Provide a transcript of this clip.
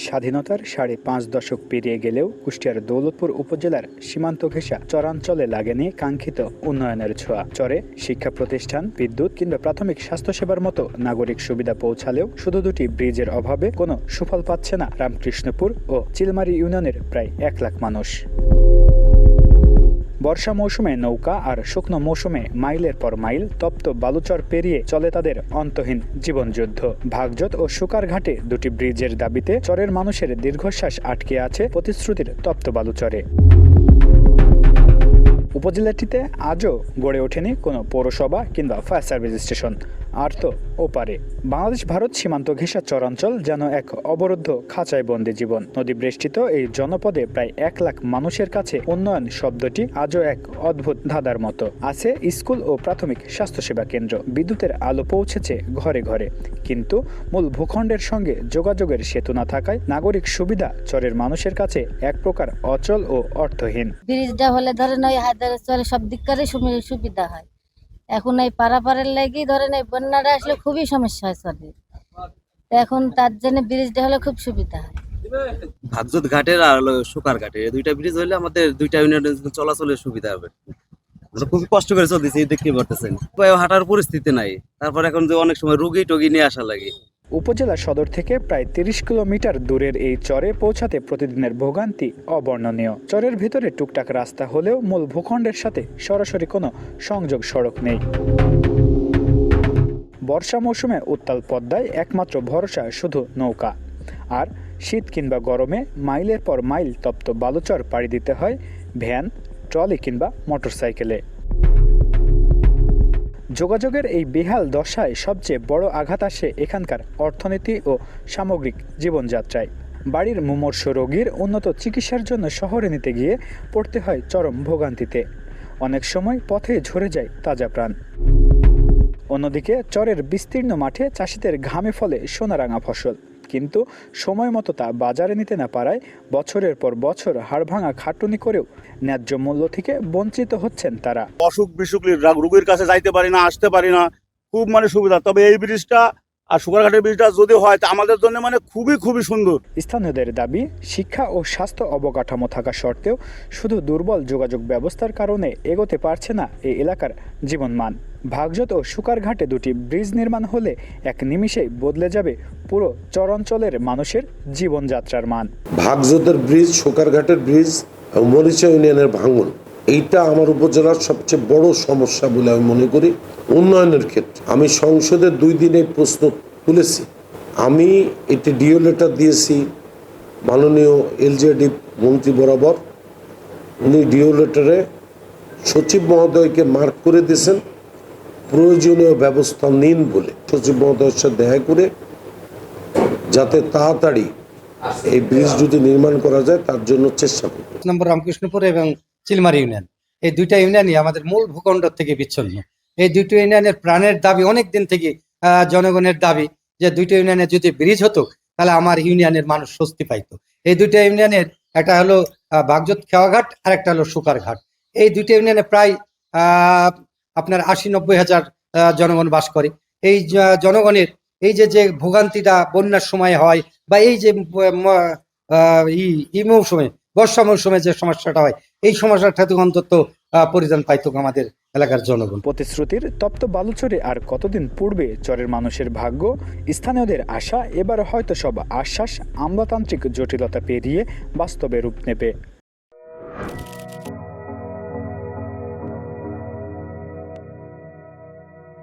স্বাধীনতার 5.5 দশক পেরিয়ে গেলেও কুষ্টিয়ার দৌলতপুর উপজেলার সীমান্ত ঘেঁষা চরাঞ্চলে লাগেনি কাঙ্ক্ষিত উন্নয়নের ছোঁয়া। চরে শিক্ষা প্রতিষ্ঠান, বিদ্যুৎ কিংবা প্রাথমিক স্বাস্থ্যসেবার মতো নাগরিক সুবিধা পৌঁছালেও শুধু দুটি ব্রিজের অভাবে কোনো সুফল পাচ্ছে না রামকৃষ্ণপুর ও চিলমারি ইউনিয়নের প্রায় 1 লাখ মানুষ। বর্ষা মৌসুমে নৌকা আর শুকনো মৌসুমে মাইলের পর মাইল তপ্ত বালুচর পেরিয়ে চলে তাদের অন্তহীন জীবনযুদ্ধ। ভাগজত ও সুকারঘাটে দুটি ব্রিজের দাবিতে চরের মানুষের দীর্ঘশ্বাস আটকে আছে প্রতিশ্রুতির তপ্ত বালুচরে। উপজেলাটিতে আজও গড়ে ওঠেনি কোনো পৌরসভা কিংবা ফায়ার সার্ভিস স্টেশন। আর তো ওপারে বাংলাদেশ ভারত সীমান্ত ঘেঁষা চরাঞ্চল যেন এক অবরুদ্ধ খাঁচায় বন্দী জীবন। নদী বেষ্টিত এই জনপদে প্রায় 1 লাখ মানুষের কাছে উন্নয়ন শব্দটি আজও এক অদ্ভুত ধাঁধার মতো। আছে স্কুল ও প্রাথমিক স্বাস্থ্যসেবা কেন্দ্র, বিদ্যুতের আলো পৌঁছেছে ঘরে ঘরে, কিন্তু মূল ভূখণ্ডের সঙ্গে যোগাযোগের সেতু না থাকায় নাগরিক সুবিধা চরের মানুষের কাছে এক প্রকার অচল ও অর্থহীন। ব্রিজটা হলে ধরেন ওই হায়দারের চরে সব দিককারই সুবিধা হয়। এখন এই পারাপারের লাগি ধরেন এই বন্যাটা আসলে খুবই সমস্যা হয় চরে। এখন তার জন্য ব্রিজটা হলে খুব সুবিধা হয়। ভাগজত ঘাটের আর সুকার ঘাটের এই দুইটা ব্রিজ হলে আমাদের দুইটা ইউনিয়নের চলাচলের সুবিধা হবে। খুবই কষ্ট করে চলতেছে, দেখতে পারতেছেন হাঁটার পরিস্থিতি নাই। তারপর এখন যে অনেক সময় রোগী টোগী নিয়ে আসা লাগে। উপজেলা সদর থেকে প্রায় 30 কিলোমিটার দূরের এই চরে পৌঁছাতে প্রতিদিনের ভোগান্তি অবর্ণনীয়। চরের ভিতরে টুকটাক রাস্তা হলেও মূল ভূখণ্ডের সাথে সরাসরি কোনো সংযোগ সড়ক নেই। বর্ষা মৌসুমে উত্তাল পদ্মায় একমাত্র ভরসা শুধু নৌকা, আর শীত কিংবা গরমে মাইলের পর মাইল তপ্ত বালুচর পাড়ি দিতে হয় ভ্যান, ট্রলি কিংবা মোটরসাইকেলে। যোগাযোগের এই বেহাল দশায় সবচেয়ে বড় আঘাত আসে এখানকার অর্থনীতি ও সামগ্রিক জীবনযাত্রায়। বাড়ির মুমূর্ষ রোগীর উন্নত চিকিৎসার জন্য শহরে নিতে গিয়ে পড়তে হয় চরম ভোগান্তিতে। অনেক সময় পথে ঝরে যায় তাজা প্রাণ। অন্যদিকে চরের বিস্তীর্ণ মাঠে চাষিদের ঘামে ফলে সোনারাঙা ফসল, কিন্তু সময় মতো তা বাজারে নিতে না পারায় বছরের পর বছর হাড়ভাঙা খাটুনি করেও ন্যায্য মূল্য থেকে বঞ্চিত হচ্ছেন তারা। অসুখ বিসুখ রোগীর কাছে যাইতে পারি না, আসতে পারি না, খুব সুবিধা। তবে এই ব্রিজটা আর সুগারঘাটের ব্রিজটা যদি হয় তা আমাদের জন্য খুবই সুন্দর। স্থানীয়দের দাবি, শিক্ষা ও স্বাস্থ্য অবকাঠামো থাকা সত্ত্বেও শুধু দুর্বল যোগাযোগ ব্যবস্থার কারণে এগোতে পারছে না এই এলাকার জীবনমান। ভাগজত ও সুকারঘাটে দুটি ব্রিজ নির্মাণ হলে এক নিমিষেই বদলে যাবে পুরো চরাঞ্চলের মানুষের জীবনযাত্রার মান। ভাগজতের ব্রিজ, সুকারঘাটের ব্রিজ, মরিচা ইউনিয়নের ভাঙন, এইটা আমার উপজেলার সবচেয়ে বড় সমস্যা বলে আমি মনে করি। উন্নয়নের ক্ষেত্রে আমি সংসদে 2 দিনে প্রশ্ন তুলেছি, আমি একটি ডিও লেটার দিয়েছি মাননীয় এলজেডি মন্ত্রী বরাবর। উনি ডিও লেটারে সচিব মহোদয়কে মার্ক করে দিয়েছেন প্রয়োজনীয় ব্যবস্থা নিন বলে। সচিব মহোদয়ের সাথে দেখা করে যাতে তাড়াতাড়ি এই ব্রিজ যদি নির্মাণ করা যায় তার জন্য চেষ্টা করব। নম্বর রামকৃষ্ণপুর এবং চিলমারি ইউনিয়ন, এই দুইটা ইউনিয়নই আমাদের মূল ভূখণ্ড থেকে বিচ্ছিন্ন। এই দুটো ইউনিয়নের প্রাণের দাবি, অনেক দিন থেকে জনগণের দাবি যে দুইটা ইউনিয়নে যদি ব্রিজ হতো তাহলে আমার ইউনিয়নের মানুষ স্বস্তি পাইতো। এই দুইটা ইউনিয়নের একটা হলো ভাগজত খেওয়াঘাট আর একটা হলো সুকারঘাট। এই দুইটা ইউনিয়নে প্রায় আপনার 80-90 হাজার জনগণ বাস করে। এই জনগণের এই যে ভোগান্তিটা বন্যার সময় হয় বা এই যে মৌসুমে, বর্ষা মৌসুমে যে সমস্যাটা হয়, এই সমস্যাটা থেকে অন্তত পরিধান পাইতো আমাদের এলাকার জনগণ। প্রতিশ্রুতির তপ্ত বালুচরে আর কতদিন পূর্বে চরের মানুষের ভাগ্য? স্থানীয়দের আশা এবার হয়তো সব আশ্বাস আমলাতান্ত্রিক জটিলতা পেরিয়ে বাস্তবে রূপ নেবে।